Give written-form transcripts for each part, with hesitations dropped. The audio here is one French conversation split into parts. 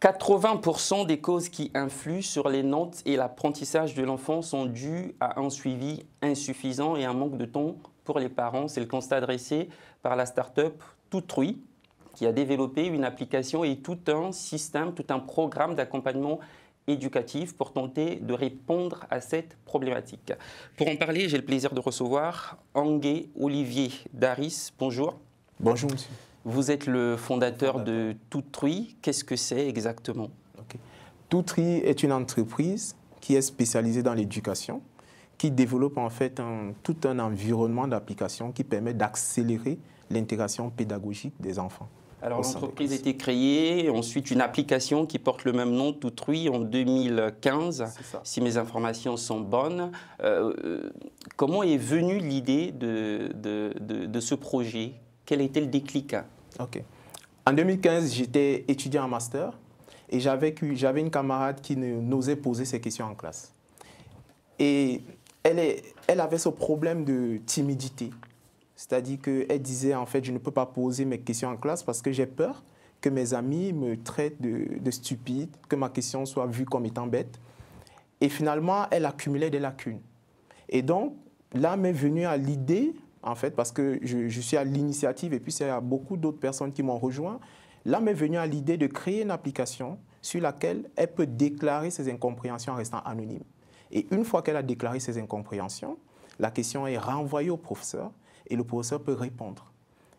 80% des causes qui influent sur les notes et l'apprentissage de l'enfant sont dues à un suivi insuffisant et un manque de temps pour les parents. C'est le constat dressé par la start-up Toutrui, qui a développé une application et tout un système, tout un programme d'accompagnement éducatif pour tenter de répondre à cette problématique. Pour en parler, j'ai le plaisir de recevoir Angué Olivier Daris. Bonjour. Bonjour, monsieur. Vous êtes le fondateur de Toutrui. Qu'est-ce que c'est exactement? Toutrui est une entreprise qui est spécialisée dans l'éducation, qui développe en fait tout un environnement d'application qui permet d'accélérer l'intégration pédagogique des enfants. Alors l'entreprise a été créée, ensuite une application qui porte le même nom, Toutrui, en 2015, si mes informations sont bonnes. Comment est venue l'idée de ce projet? Quel était le déclic? En 2015, j'étais étudiant en master et j'avais une camarade qui n'osait poser ses questions en classe. Et elle avait ce problème de timidité. C'est-à-dire qu'elle disait, en fait, je ne peux pas poser mes questions en classe parce que j'ai peur que mes amis me traitent de stupide, que ma question soit vue comme étant bête. Et finalement, elle accumulait des lacunes. Et donc, là m'est venue à l'idée, en fait, parce que je suis à l'initiative et puis il y a beaucoup d'autres personnes qui m'ont rejoint, là m'est venue à l'idée de créer une application sur laquelle elle peut déclarer ses incompréhensions en restant anonyme. Et une fois qu'elle a déclaré ses incompréhensions, la question est renvoyée au professeur et le professeur peut répondre.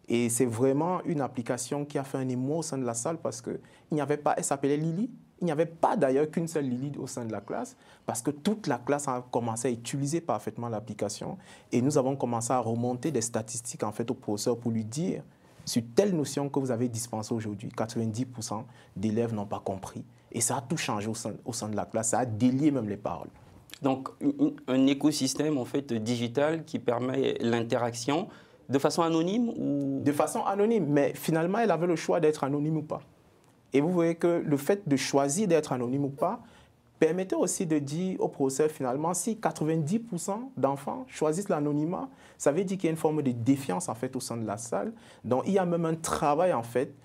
Et c'est vraiment une application qui a fait un émoi au sein de la salle parce qu'il n'y avait pas, elle s'appelait Lily, il n'y avait pas d'ailleurs qu'une seule Lily au sein de la classe parce que toute la classe a commencé à utiliser parfaitement l'application et nous avons commencé à remonter des statistiques en fait au professeur pour lui dire sur telle notion que vous avez dispensée aujourd'hui, 90% d'élèves n'ont pas compris. Et ça a tout changé au sein de la classe, ça a délié même les paroles. Donc, un écosystème en fait digital qui permet l'interaction de façon anonyme ou... De façon anonyme, mais finalement, elle avait le choix d'être anonyme ou pas. Et vous voyez que le fait de choisir d'être anonyme ou pas permettait aussi de dire au professeur, finalement, si 90% d'enfants choisissent l'anonymat, ça veut dire qu'il y a une forme de défiance en fait au sein de la salle. Donc, il y a même un travail en fait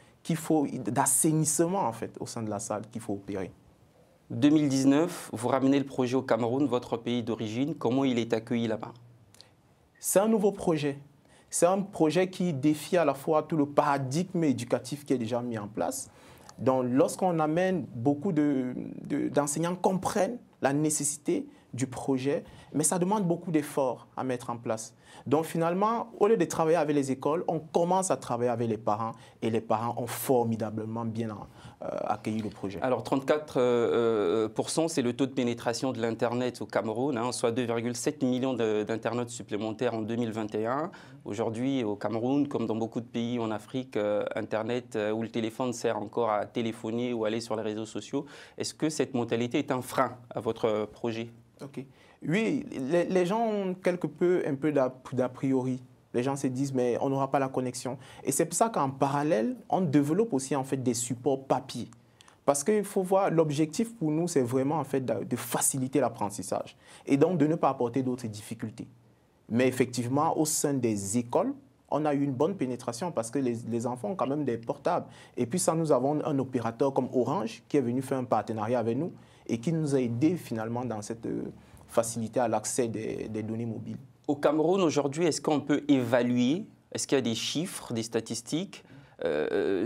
d'assainissement en fait au sein de la salle qu'il faut opérer. 2019, vous ramenez le projet au Cameroun, votre pays d'origine. Comment il est accueilli là-bas? C'est un nouveau projet. C'est un projet qui défie à la fois tout le paradigme éducatif qui est déjà mis en place. Donc, lorsqu'on amène beaucoup d'enseignants comprennent la nécessité du projet, mais ça demande beaucoup d'efforts à mettre en place. Donc, finalement, au lieu de travailler avec les écoles, on commence à travailler avec les parents et les parents ont formidablement bien accueilli le projet. Alors, 34%, c'est le taux de pénétration de l'Internet au Cameroun, soit 2,7 millions d'internautes supplémentaires en 2021. Aujourd'hui, au Cameroun, comme dans beaucoup de pays en Afrique, Internet ou le téléphone sert encore à téléphoner ou aller sur les réseaux sociaux. Est-ce que cette mentalité est un frein à votre projet? Oui, les gens ont un peu d'a priori. Les gens se disent, mais on n'aura pas la connexion. Et c'est pour ça qu'en parallèle, on développe aussi en fait des supports papier. Parce qu'il faut voir, l'objectif pour nous, c'est vraiment en fait de faciliter l'apprentissage et donc de ne pas apporter d'autres difficultés. Mais effectivement, au sein des écoles, on a eu une bonne pénétration parce que les enfants ont quand même des portables. Et puis ça, nous avons un opérateur comme Orange qui est venu faire un partenariat avec nous et qui nous a aidés finalement dans cette facilité à l'accès des données mobiles. Au Cameroun, aujourd'hui, est-ce qu'on peut évaluer, est-ce qu'il y a des chiffres, des statistiques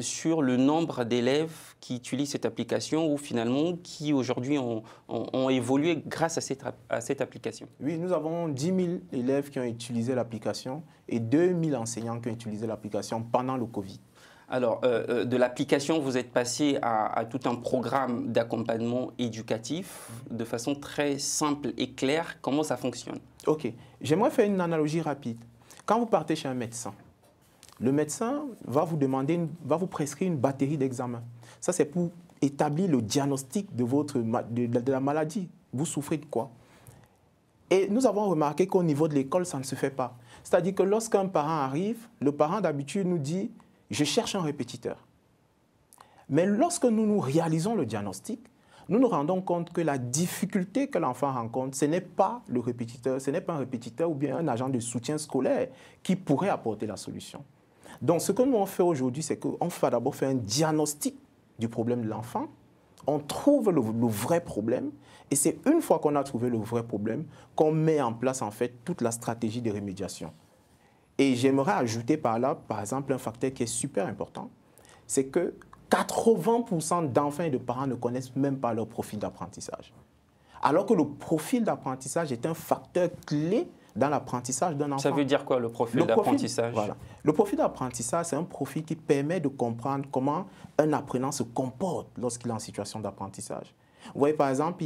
sur le nombre d'élèves qui utilisent cette application ou finalement qui aujourd'hui ont évolué grâce à cette application? Oui, nous avons 10 000 élèves qui ont utilisé l'application et 2 000 enseignants qui ont utilisé l'application pendant le Covid. Alors, de l'application, vous êtes passé à tout un programme d'accompagnement éducatif de façon très simple et claire. Comment ça fonctionne? J'aimerais faire une analogie rapide. Quand vous partez chez un médecin, le médecin va vous prescrire une batterie d'examens. Ça, c'est pour établir le diagnostic de la maladie. Vous souffrez de quoi? Et nous avons remarqué qu'au niveau de l'école, ça ne se fait pas. C'est-à-dire que lorsqu'un parent arrive, le parent d'habitude nous dit « je cherche un répétiteur ». Mais lorsque nous réalisons le diagnostic, nous nous rendons compte que la difficulté que l'enfant rencontre, ce n'est pas le répétiteur, ce n'est pas un répétiteur ou bien un agent de soutien scolaire qui pourrait apporter la solution. Donc, ce que nous on fait aujourd'hui, c'est qu'on va d'abord faire un diagnostic du problème de l'enfant On trouve le vrai problème et c'est une fois qu'on a trouvé le vrai problème qu'on met en place en fait toute la stratégie de remédiation. Et j'aimerais ajouter par là, par exemple, un facteur qui est super important, c'est que 80% d'enfants et de parents ne connaissent même pas leur profil d'apprentissage. Alors que le profil d'apprentissage est un facteur clé dans l'apprentissage d'un enfant. Ça veut dire quoi, le profil d'apprentissage? Voilà. Le profil d'apprentissage, c'est un profil qui permet de comprendre comment un apprenant se comporte lorsqu'il est en situation d'apprentissage. Vous voyez, par exemple,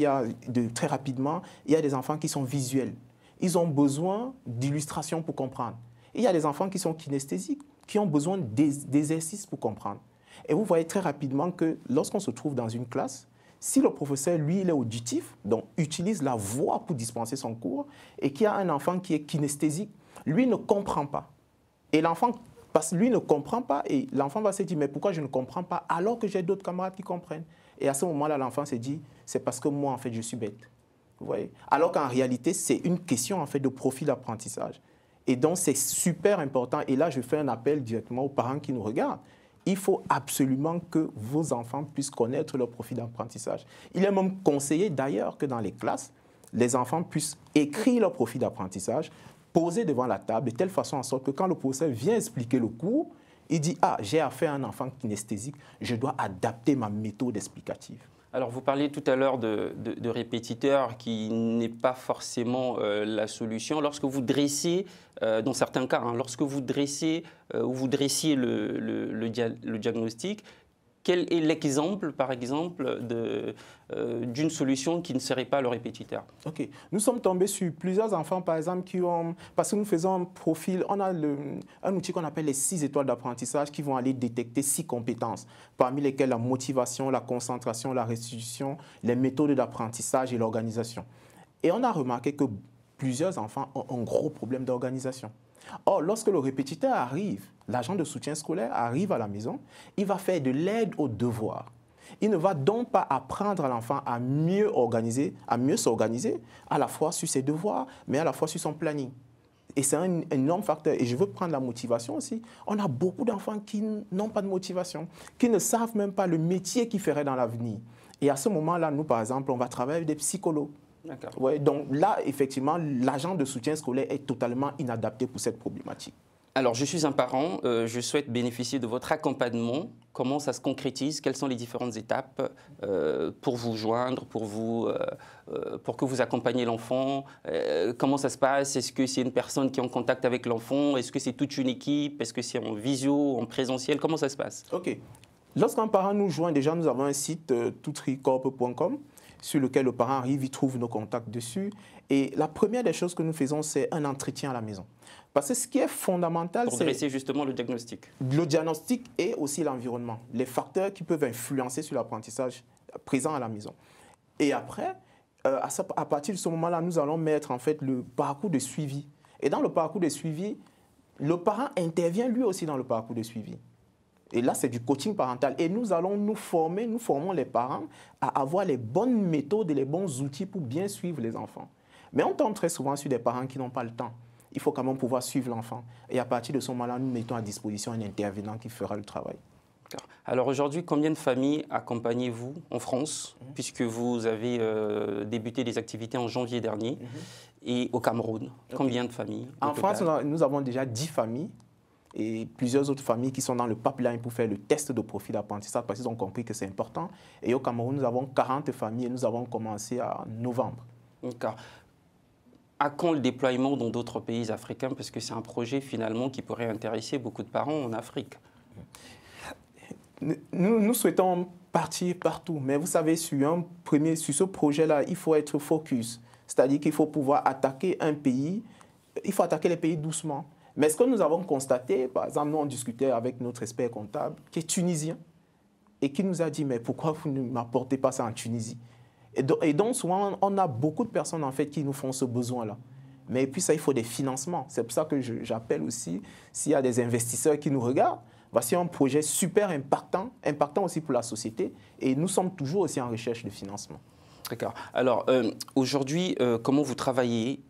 très rapidement, il y a des enfants qui sont visuels. Ils ont besoin d'illustrations pour comprendre. Il y a des enfants qui sont kinesthésiques, qui ont besoin d'exercices pour comprendre. Et vous voyez très rapidement que lorsqu'on se trouve dans une classe, si le professeur, lui, il est auditif, donc utilise la voix pour dispenser son cours, et qu'il y a un enfant qui est kinesthésique, lui ne comprend pas. Et l'enfant, parce que lui ne comprend pas, et l'enfant va se dire, mais pourquoi je ne comprends pas alors que j'ai d'autres camarades qui comprennent? Et à ce moment-là, l'enfant se dit, c'est parce que moi, en fait, je suis bête. Vous voyez? Alors qu'en réalité, c'est une question, en fait, de profil d'apprentissage. Et donc, c'est super important. Et là, je fais un appel directement aux parents qui nous regardent. Il faut absolument que vos enfants puissent connaître leur profil d'apprentissage. Il est même conseillé d'ailleurs que dans les classes, les enfants puissent écrire leur profil d'apprentissage, poser devant la table, de telle façon en sorte que quand le professeur vient expliquer le cours, il dit « Ah, j'ai affaire à un enfant kinesthésique, je dois adapter ma méthode explicative ». Alors, vous parliez tout à l'heure de répétiteurs qui n'est pas forcément la solution. Lorsque vous dressez, dans certains cas, lorsque vous dressez ou vous dressiez le diagnostic, quel est l'exemple, par exemple, d'une solution qui ne serait pas le répétiteur? Ok. Nous sommes tombés sur plusieurs enfants, par exemple, qui ont... Parce que nous faisons un profil, on a un outil qu'on appelle les 6 étoiles d'apprentissage qui vont aller détecter 6 compétences, parmi lesquelles la motivation, la concentration, la restitution, les méthodes d'apprentissage et l'organisation. Et on a remarqué que plusieurs enfants ont un gros problème d'organisation. Or, lorsque le répétiteur arrive, l'agent de soutien scolaire arrive à la maison, il va faire de l'aide aux devoirs. Il ne va donc pas apprendre à l'enfant à mieux s'organiser, à la fois sur ses devoirs, mais à la fois sur son planning. Et c'est un énorme facteur. Et je veux prendre la motivation aussi. On a beaucoup d'enfants qui n'ont pas de motivation, qui ne savent même pas le métier qu'ils feraient dans l'avenir. Et à ce moment-là, nous, par exemple, on va travailler avec des psychologues. Ouais, donc là, effectivement, l'agent de soutien scolaire est totalement inadapté pour cette problématique. Alors, je suis un parent, je souhaite bénéficier de votre accompagnement. Comment ça se concrétise? Quelles sont les différentes étapes pour vous joindre, pour que vous accompagniez l'enfant? Comment ça se passe? Est-ce que c'est une personne qui est en contact avec l'enfant? Est-ce que c'est toute une équipe? Est-ce que c'est en visio, en présentiel? Comment ça se passe? OK. Lorsqu'un parent nous joint, déjà, nous avons un site toutricorp.com sur lequel le parent arrive, il trouve nos contacts dessus. Et la première des choses que nous faisons, c'est un entretien à la maison. Parce que ce qui est fondamental, c'est... Pour dresser justement le diagnostic. Le diagnostic et aussi l'environnement. Les facteurs qui peuvent influencer sur l'apprentissage présent à la maison. Et après, à partir de ce moment-là, nous allons mettre en fait le parcours de suivi. Et dans le parcours de suivi, le parent intervient lui aussi dans le parcours de suivi. Et là, c'est du coaching parental. Et nous allons nous formons les parents à avoir les bonnes méthodes et les bons outils pour bien suivre les enfants. Mais on tombe très souvent sur des parents qui n'ont pas le temps. Il faut quand même pouvoir suivre l'enfant. Et à partir de ce moment-là, nous mettons à disposition un intervenant qui fera le travail. Alors aujourd'hui, combien de familles accompagnez-vous en France, puisque vous avez débuté les activités en janvier dernier, et au Cameroun? Combien de familles? En France, nous avons déjà 10 familles. Et plusieurs autres familles qui sont dans le pipeline pour faire le test de profil d'apprentissage parce qu'ils ont compris que c'est important. Et au Cameroun, nous avons 40 familles et nous avons commencé en novembre. D'accord. À quand le déploiement dans d'autres pays africains? Parce que c'est un projet finalement qui pourrait intéresser beaucoup de parents en Afrique. Nous souhaitons partir partout. Mais vous savez, sur ce projet-là, il faut être focus. C'est-à-dire qu'il faut pouvoir attaquer un pays. Il faut attaquer les pays doucement. Mais ce que nous avons constaté, par exemple, nous on discutait avec notre expert comptable qui est tunisien et qui nous a dit « mais pourquoi vous ne m'apportez pas ça en Tunisie ?» Et donc souvent, on a beaucoup de personnes en fait qui nous font ce besoin-là. Mais puis ça, il faut des financements. C'est pour ça que j'appelle aussi, s'il y a des investisseurs qui nous regardent, voici un projet super impactant aussi pour la société et nous sommes toujours aussi en recherche de financement. D'accord. Alors, aujourd'hui, comment vous travaillez?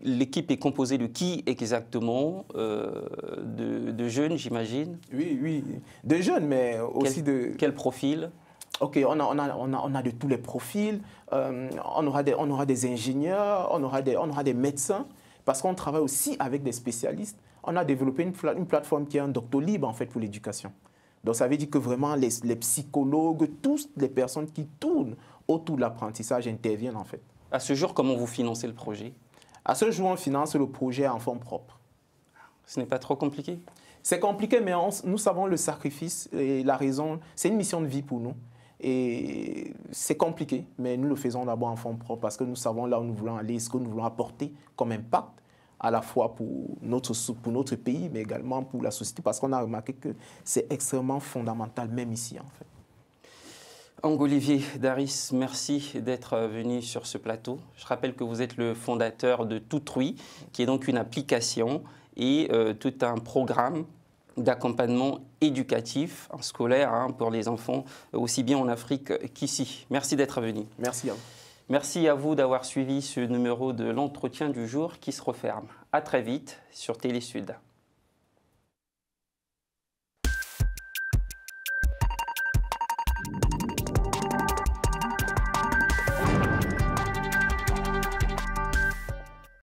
L'équipe est composée de qui exactement? De jeunes, j'imagine? Oui, de jeunes, mais aussi de... Quel profil? OK, on a de tous les profils, on aura des ingénieurs, on aura des médecins, parce qu'on travaille aussi avec des spécialistes. On a développé une plateforme qui est un Doctolib en fait pour l'éducation. Donc ça veut dire que vraiment les psychologues, toutes les personnes qui tournent autour de l'apprentissage interviennent en fait. À ce jour, comment vous financez le projet? À ce jour, on finance le projet en fonds propres. Ce n'est pas trop compliqué? C'est compliqué, mais nous savons le sacrifice et la raison. C'est une mission de vie pour nous. Et c'est compliqué, mais nous le faisons d'abord en fonds propres parce que nous savons là où nous voulons aller, ce que nous voulons apporter comme impact, à la fois pour notre pays, mais également pour la société, parce qu'on a remarqué que c'est extrêmement fondamental, même ici en fait. Olivier Daris, merci d'être venu sur ce plateau. Je rappelle que vous êtes le fondateur de Toutrui, qui est donc une application et tout un programme d'accompagnement éducatif, scolaire pour les enfants, aussi bien en Afrique qu'ici. Merci d'être venu. Merci à vous. Merci à vous d'avoir suivi ce numéro de l'entretien du jour qui se referme. À très vite sur Télé Sud.